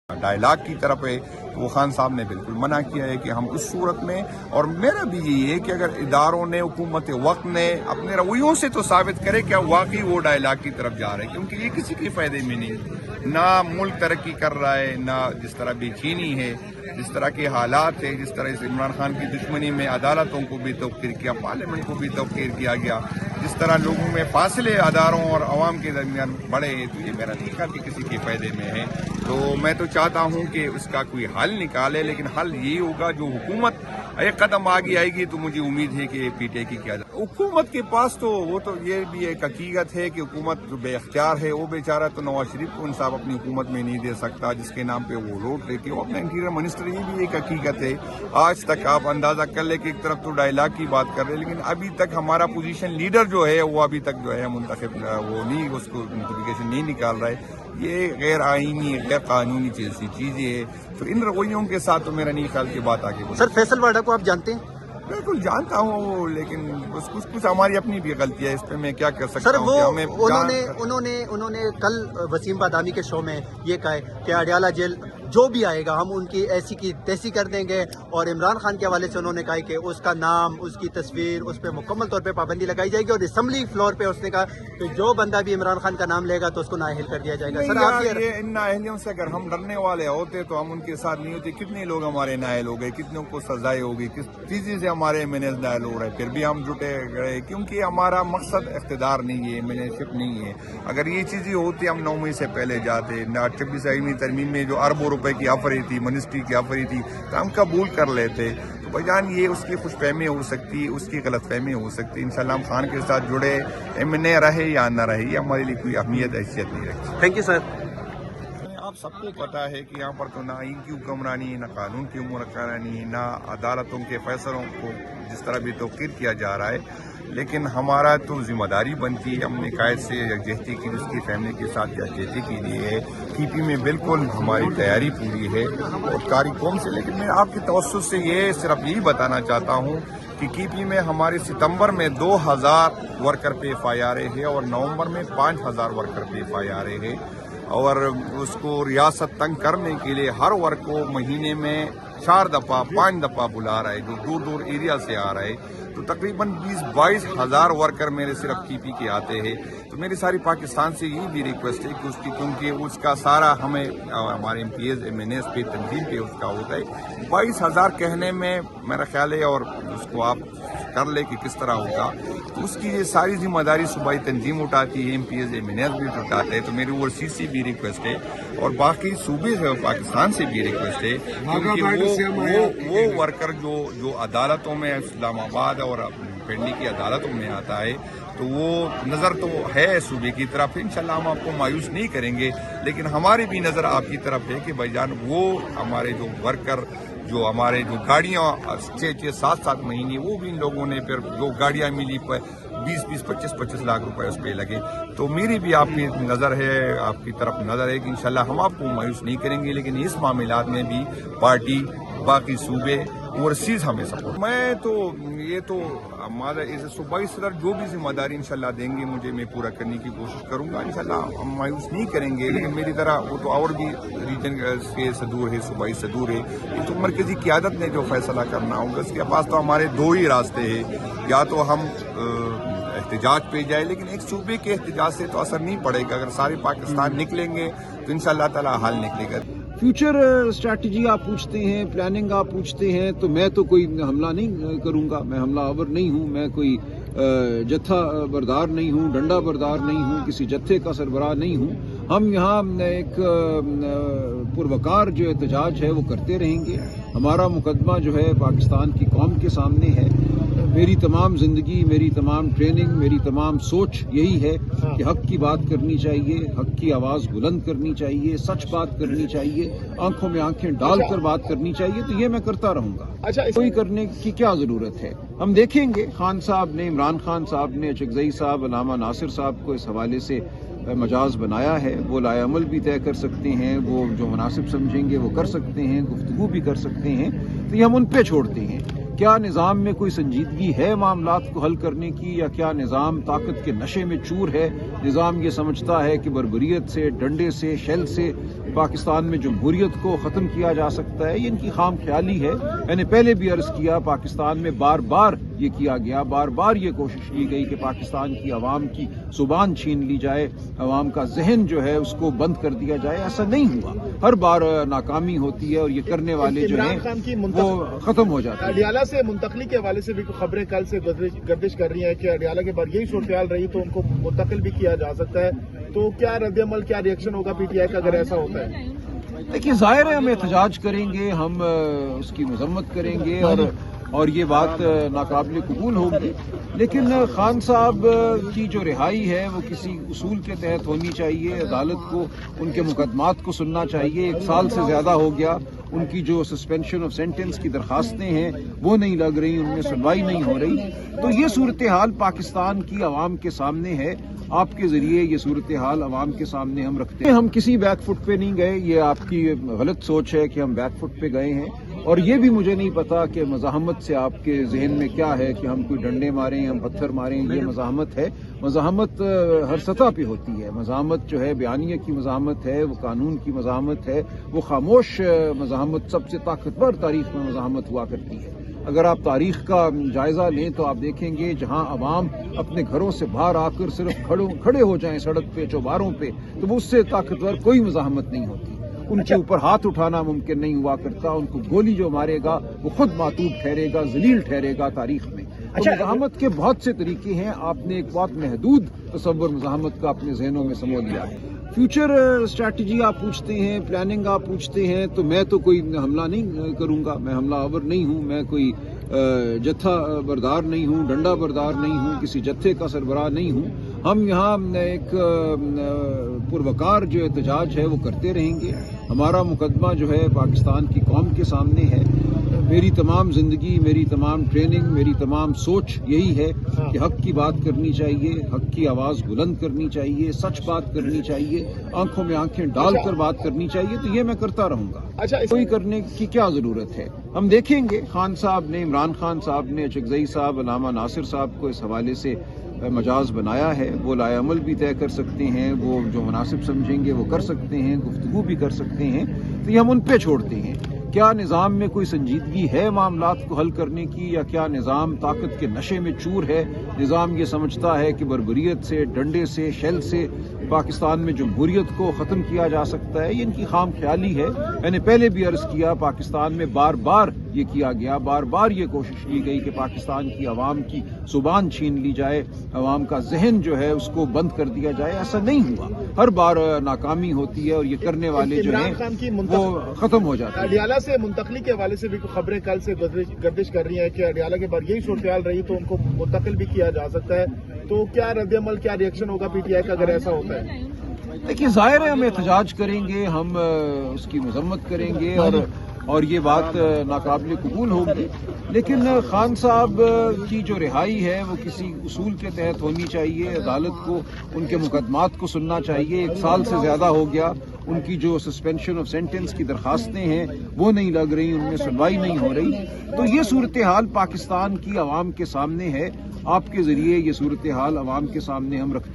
Dialogue کی طرف ہے تو وہ خان صاحب نے بالکل منع کیا ہے کہ ہم اس صورت میں، اور میرا بھی یہی ہے کہ اگر اداروں نے، حکومت وقت نے اپنے رویوں سے تو ثابت کرے کہ واقعی وہ ڈائلاگ کی طرف جا رہے ہیں، کیونکہ یہ کسی کے فائدے میں نہیں، نہ ملک ترقی کر رہا ہے، نہ جس طرح بے چینی ہے، جس طرح کے حالات ہیں، جس طرح سے عمران خان کی دشمنی میں عدالتوں کو بھی توقیر کیا، پارلیمنٹ کو بھی توقیر کیا گیا، جس طرح لوگوں میں فاصلے اداروں اور عوام کے درمیان بڑھے، تو یہ میرا نہیں خیال کہ کسی کے فائدے میں ہے۔ تو میں تو چاہتا ہوں کہ اس کا کوئی حل نکالے، لیکن حل یہ ہوگا جو حکومت ایک قدم آگے آئے گی تو مجھے امید ہے کہ پی ٹی آئی کی کیا جائے۔ حکومت کے پاس تو وہ تو یہ بھی ایک حقیقت ہے کہ حکومت جو بے اختیار ہے، وہ بیچارہ تو نواز شریف کو انصاف اپنی حکومت میں نہیں دے سکتا جس کے نام پہ وہ روٹ لیتے، وہ اپنا انٹیریئر منسٹر، یہ بھی ایک حقیقت ہے۔ آج تک آپ اندازہ کر لیں کہ ایک طرف تو ڈائلاگ کی بات کر رہے ہیں، لیکن ابھی تک ہمارا پوزیشن لیڈر جو ہے وہ ابھی تک جو ہے منتخب وہ نہیں، اس کو نوٹیفیکیشن نہیں نکال رہا ہے۔ یہ غیر آئینی، غیر قانونی چیزیں ہے، تو ان رویوں کے ساتھ تو میرا نہیں خیال کی بات آگے بڑھے۔ سر فیصل واڈا کو آپ جانتے ہیں؟ بالکل جانتا ہوں، لیکن کچھ ہماری اپنی بھی غلطی ہے، اس پہ میں کیا کر سکتا سر ہوں وہ کہ ہمیں انہوں نے کل وسیم بادامی کے شو میں یہ کہا ہے کہ اڈیالہ جیل جو بھی آئے گا ہم ان کی ایسی کی تیسی کر دیں گے، اور عمران خان کے حوالے سے انہوں نے کہا کہ اس کا نام، اس کی تصویر، اس پہ مکمل طور پہ پابندی لگائی جائے گی، اور اسمبلی فلور پہ اس نے کہا کہ جو بندہ بھی عمران خان کا نام لے گا تو اس کو نااہل کر دیا جائے گا۔ سر آپ یہ ان نااہلیوں سے اگر ہم ڈرنے والے ہوتے تو ہم ان کے ساتھ نہیں ہوتے۔ کتنے لوگ ہمارے نااہل ہو گئے، کتنوں کو سزائیں ہو گئی، کس چیزیں سے ہمارے MNAs نااہل ہو رہے، پھر بھی ہم جٹے گئے، کیونکہ ہمارا مقصد اقتدار نہیں ہے، MNA-شپ نہیں ہے۔ اگر یہ چیزیں ہوتی ہم 9 مئی سے پہلے جاتے، 26ویں ترمیم میں جو اربوں روپے کی آفر تھی، منسٹری کی آفر تھی، تو ہم قبول کر لیتے۔ تو بجان یہ اس کی خوش فہمی ہو سکتی، اس کی غلط فہمی ہو سکتی۔ انشاءاللہ ہم خان کے ساتھ جڑے، MNA رہے یا نہ رہے، یہ ہمارے لیے کوئی اہمیت حیثیت نہیں رکھتی۔ Thank you sir. آپ سب کو پتا ہے کہ یہاں پر تو نہ آئین کی حکمرانی، نہ قانون کی حکمرانی، نہ عدالتوں کے فیصلوں کو جس طرح بھی توقیر کیا جا رہا ہے، لیکن ہمارا تو ذمہ داری بنتی ہے، ہم نے قائد سے یکجہتی کی، اس کی فیملی کے ساتھ یکجہتی کی لیے ہے۔ TP میں بالکل ہماری تیاری پوری ہے اور کاری قوم سے، لیکن میں آپ کے توسط سے یہ صرف یہی بتانا چاہتا ہوں کہ KP میں ہمارے ستمبر میں 2000 ورکر پہ FIR ہے اور نومبر میں 5000 ورکر پہ FIR ہے، اور اس کو ریاست تنگ کرنے کے لیے ہر ورک کو مہینے میں 4 دفعہ 5 دفعہ بلا رہا ہے، جو دور دور ایریا سے آ رہا ہے۔ تو تقریباً 20-22 ہزار ورکر میرے صرف TP کے آتے ہیں۔ تو میری ساری پاکستان سے یہ بھی ریکویسٹ ہے کہ اس کی، کیونکہ اس کا سارا ہمیں ہمارے MPs MNAs پہ تنظیم پہ اس کا ہوتا ہے، 22,000 کہنے میں میرا خیال ہے، اور اس کو آپ کر لے کہ کس طرح ہوگا، تو اس کی یہ ساری ذمہ داری صوبائی تنظیم اٹھاتی ہے، MPs MNAs بھی اٹھاتے ہیں۔ تو میری اوورسیز سے بھی ریکویسٹ ہے اور باقی صوبے سے پاکستان سے بھی ریکویسٹ ہے، کیونکہ وہ ورکر جو عدالتوں میں اسلام آباد اور پنڈی کی عدالتوں میں آتا ہے، تو وہ نظر تو ہے صوبے کی طرف، انشاءاللہ ہم آپ کو مایوس نہیں کریں گے، لیکن ہماری بھی نظر آپ کی طرف ہے کہ بھائی جان وہ ہمارے جو ورکر، جو ہمارے جو گاڑیاں 6-7 مہینے، وہ بھی ان لوگوں نے پھر جو گاڑیاں ملی 20-20 25-25 لاکھ روپے اس پہ لگے۔ تو میری بھی آپ کی نظر ہے، آپ کی طرف نظر ہے کہ انشاءاللہ ہم آپ کو مایوس نہیں کریں گے، لیکن اس معاملات میں بھی پارٹی، باقی صوبے، اوورسیز ہمیں سپورٹ۔ میں تو یہ تو ہمارا صوبائی صدر جو بھی ذمہ داری انشاءاللہ دیں گے مجھے، میں پورا کرنے کی کوشش کروں گا، انشاءاللہ ہم مایوس نہیں کریں گے، لیکن میری طرح وہ تو اور بھی ریجن کے صدور ہے، صوبائی صدور ہے، یہ تو مرکزی قیادت نے جو فیصلہ کرنا ہوگا۔ اس کے پاس تو ہمارے 2 ہی راستے ہیں، یا تو ہم احتجاج پہ جائے، لیکن ایک صوبے کے احتجاج سے تو اثر نہیں پڑے گا، اگر سارے پاکستان نکلیں گے تو انشاءاللہ تعالی حل نکلے گا۔ فیوچر اسٹریٹجی آپ پوچھتے ہیں، پلاننگ آپ پوچھتے ہیں، تو میں تو کوئی حملہ نہیں کروں گا، میں حملہ آور نہیں ہوں، میں کوئی جتھا بردار نہیں ہوں، ڈنڈا بردار نہیں ہوں، کسی جتھے کا سربراہ نہیں ہوں۔ ہم یہاں ایک پروکار جو احتجاج ہے وہ کرتے رہیں گے۔ ہمارا مقدمہ جو ہے پاکستان کی قوم کے سامنے ہے۔ میری تمام زندگی، میری تمام ٹریننگ، میری تمام سوچ یہی ہے کہ حق کی بات کرنی چاہیے، حق کی آواز بلند کرنی چاہیے، سچ بات کرنی چاہیے، آنکھوں میں آنکھیں ڈال کر بات کرنی چاہیے، تو یہ میں کرتا رہوں گا۔ کوئی کرنے کی کیا ضرورت ہے؟ ہم دیکھیں گے، خان صاحب نے، عمران خان صاحب نے، چکزئی صاحب، علامہ ناصر صاحب کو اس حوالے سے مجاز بنایا ہے، وہ لائے عمل بھی طے کر سکتے ہیں، وہ جو مناسب سمجھیں گے وہ کر سکتے ہیں، گفتگو بھی کر سکتے ہیں، تو یہ ہم ان پہ چھوڑتے ہیں۔ کیا نظام میں کوئی سنجیدگی ہے معاملات کو حل کرنے کی، یا کیا نظام طاقت کے نشے میں چور ہے؟ نظام یہ سمجھتا ہے کہ بربریت سے، ڈنڈے سے، شیل سے پاکستان میں جمہوریت کو ختم کیا جا سکتا ہے، یہ ان کی خام خیالی ہے۔ میں نے پہلے بھی عرض کیا، پاکستان میں بار بار یہ کیا گیا، بار بار یہ کوشش کی گئی کہ پاکستان کی عوام کی زبان چھین لی جائے، عوام کا ذہن جو ہے اس کو بند کر دیا جائے۔ ایسا نہیں ہوا، ہر بار ناکامی ہوتی ہے اور یہ کرنے والے جو ہیں وہ ختم ہو جاتے ہیں۔ اڈیالہ سے منتقلی کے حوالے سے بھی خبریں کل سے گردش کر رہی ہیں کہ اڈیالہ کے بعد یہی صورتحال رہی تو ان کو منتقل بھی کیا جا سکتا ہے، تو کیا رد عمل، کیا ری ایکشن ہوگا پی ٹی آئی کا اگر ایسا ہوتا ہے؟ دیکھیے، ظاہر ہے ہم احتجاج کریں گے، ہم اس کی مذمت کریں گے اور یہ بات ناقابل قبول ہوگی، لیکن خان صاحب کی جو رہائی ہے وہ کسی اصول کے تحت ہونی چاہیے۔ عدالت کو ان کے مقدمات کو سننا چاہیے۔ 1 سال سے زیادہ ہو گیا، ان کی جو سسپینشن آف سینٹنس کی درخواستیں ہیں وہ نہیں لگ رہی، ان میں سنوائی نہیں ہو رہی۔ تو یہ صورتحال پاکستان کی عوام کے سامنے ہے، آپ کے ذریعے یہ صورتحال عوام کے سامنے ہم رکھتے ہیں۔ ہم کسی بیک فٹ پہ نہیں گئے، یہ آپ کی غلط سوچ ہے کہ ہم بیک فٹ پہ گئے ہیں، اور یہ بھی مجھے نہیں پتا کہ مزاحمت سے آپ کے ذہن میں کیا ہے کہ ہم کوئی ڈنڈے ماریں، ہم پتھر ماریں، یہ مزاحمت ہے۔ مزاحمت ہر سطح پہ ہوتی ہے، مزاحمت جو ہے بیانیہ کی مزاحمت ہے، وہ قانون کی مزاحمت ہے، وہ خاموش مزاحمت سب سے طاقتور تاریخ میں مزاحمت ہوا کرتی ہے۔ اگر آپ تاریخ کا جائزہ لیں تو آپ دیکھیں گے جہاں عوام اپنے گھروں سے باہر آ کر صرف کھڑے ہو جائیں سڑک پہ، چوباروں پہ، تو وہ اس سے طاقتور کوئی مزاحمت نہیں ہوتی۔ ان کے اوپر ہاتھ اٹھانا ممکن نہیں ہوا کرتا، ان کو گولی جو مارے گا وہ خود معتوب ٹھہرے گا، ذلیل ٹھہرے گا تاریخ میں۔ تو مزاحمت کے بہت سے طریقے ہیں، آپ نے ایک بہت محدود تصور مزاحمت کا اپنے ذہنوں میں سمو لیا ہے۔ فیوچر اسٹریٹجی آپ پوچھتے ہیں، پلاننگ آپ پوچھتے ہیں، تو میں تو کوئی حملہ نہیں کروں گا، میں حملہ آور نہیں ہوں، میں کوئی جتھا بردار نہیں ہوں، ڈنڈا بردار نہیں ہوں، کسی جتھے کا سربراہ نہیں ہوں۔ ہم یہاں ایک پروکار جو احتجاج ہے وہ کرتے رہیں گے۔ ہمارا مقدمہ جو ہے پاکستان کی قوم کے سامنے ہے۔ میری تمام زندگی، میری تمام ٹریننگ، میری تمام سوچ یہی ہے کہ حق کی بات کرنی چاہیے، حق کی آواز بلند کرنی چاہیے، سچ بات کرنی چاہیے، آنکھوں میں آنکھیں ڈال کر بات کرنی چاہیے، تو یہ میں کرتا رہوں گا۔ کوئی کرنے کی کیا ضرورت ہے؟ ہم دیکھیں گے، خان صاحب نے، عمران خان صاحب نے، چکزئی صاحب، علامہ ناصر صاحب کو اس حوالے سے مجاز بنایا ہے، وہ لائے عمل بھی طے کر سکتے ہیں، وہ جو مناسب سمجھیں گے وہ کر سکتے ہیں، گفتگو بھی کر سکتے ہیں، تو یہ ہم ان پہ چھوڑتے ہیں۔ کیا نظام میں کوئی سنجیدگی ہے معاملات کو حل کرنے کی، یا کیا نظام طاقت کے نشے میں چور ہے؟ نظام یہ سمجھتا ہے کہ بربریت سے، ڈنڈے سے، شیل سے پاکستان میں جمہوریت کو ختم کیا جا سکتا ہے، یہ ان کی خام خیالی ہے۔ میں نے پہلے بھی عرض کیا، پاکستان میں بار بار یہ کیا گیا، بار بار یہ کوشش کی گئی کہ پاکستان کی عوام کی زبان چھین لی جائے، عوام کا ذہن جو ہے اس کو بند کر دیا جائے۔ ایسا نہیں ہوا، ہر بار ناکامی ہوتی ہے اور یہ کرنے والے جو ہیں وہ ختم ہو جاتے ہیں۔ اڈیالہ سے منتقلی کے حوالے سے بھی خبریں کل سے گردش کر رہی ہیں کہ اڈیالہ کے بعد یہی صورتحال رہی تو ان کو منتقل بھی کیا جا سکتا ہے، تو کیا رد عمل، کیا ری ایکشن ہوگا پی ٹی آئی کا اگر ایسا ہوتا ہے؟ دیکھیے، ظاہر ہے ہم احتجاج کریں گے، ہم اس کی مذمت کریں گے اور یہ بات ناقابل قبول ہوگی، لیکن خان صاحب کی جو رہائی ہے وہ کسی اصول کے تحت ہونی چاہیے۔ عدالت کو ان کے مقدمات کو سننا چاہیے۔ 1 سال سے زیادہ ہو گیا، ان کی جو سسپینشن آف سینٹنس کی درخواستیں ہیں وہ نہیں لگ رہی، ان میں سنوائی نہیں ہو رہی۔ تو یہ صورتحال پاکستان کی عوام کے سامنے ہے، آپ کے ذریعے یہ صورتحال عوام کے سامنے ہم رکھتے ہیں۔